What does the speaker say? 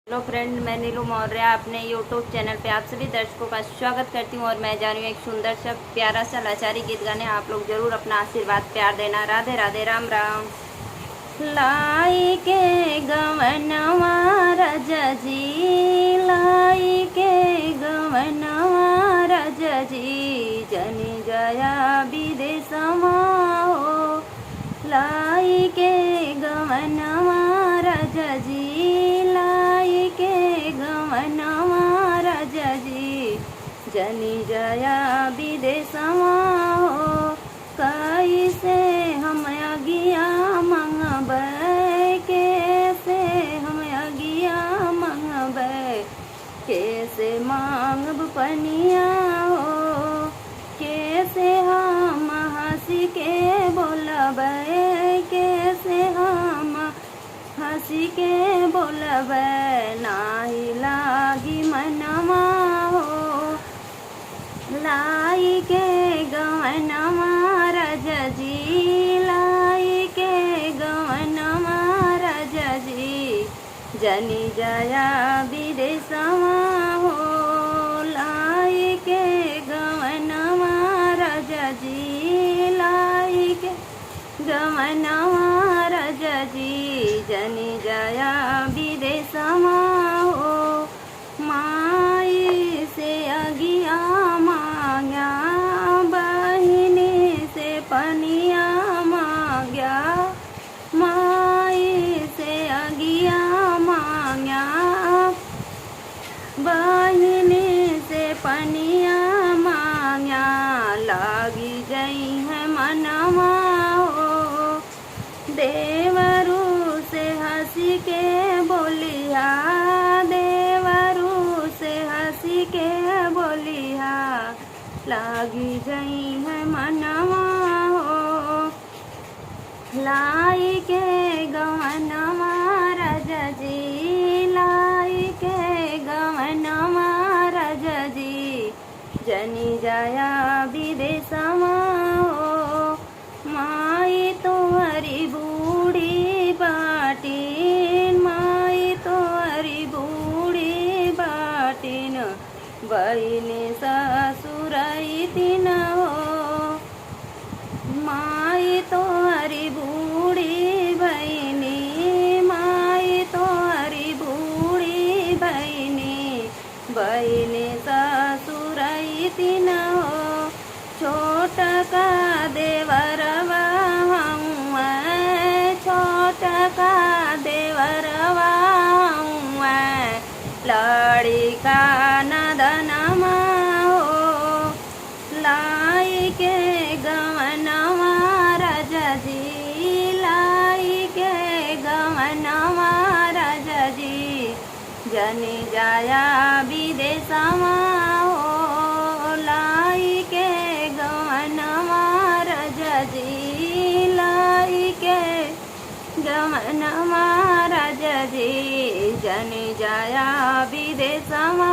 Hello friend, मैं नीलू मौर्य अपने YouTube channel पे आप सभी दर्शकों का स्वागत करती हूँ। और मैं जा रही हूँ एक सुंदर सा प्यारा सा लाचारी गीत गाने। आप लोग जरूर अपना आशीर्वाद प्यार देना। राधे राधे, राम राम। लाई के गवनवा राजा जी, लाई के गवनवा राजा जी, जनी जया विदेशमा हो। लाई के गवनवा राजा जी, लाई के गवनवा राजा जी, जनी जया विदेशमा हो। कैसे हम अगिया मंगबै, कैसे हम अगिया मंगबै, कैसे मांगब पनिया हो। कैसे हम हंसी के बोलबै, कैसे हम हंसी के बोलबै, नाही लागी मनवा हो। लाई के गवनवा राजा जी, लाई के गवनवा राजा जी, जनी जया विदेशमा हो। लाई के गवनवा राजा जी, लाई के गवनवा राजा जी, जनी जया विदेशमा हो। माई से अगिया मांग्या, बहिनी से पनिया मांग्या, माई से अगिया मांग्या, बहिनी से पनिया मांग्या, लागी गई है मनवा हो। देवरू से हंसी के बोलिया, देवरू से हंसी के बोलिया, लागी गई है मनवा हो। लाई के गवनवा राजा जी, लाई के गवनवा राजा जी, जनी जया विदेशमा हो। माई तोहरी बूढ़ी बाटिन, माई तोहरी बूढ़ी बाटिन, बहिनी ससुराई तीन हो। माई तोहरी बूढ़ी बहिनी, माई तोहरी बूढ़ी बहिनी, बहिनी ससुराई तीन हो। छोटा का देवरवा हुआ, छोटा का देवरवा हुआ, लड़ी का नदनमा हो। लाई के गवनवा राजा जी, लाई के गवनवा राजा जी, जनी जाया विदेशमा हो। लाई के गवनवा राजा जी, लाई के गवनवा राजा जी, जनी जाया विदेशमा।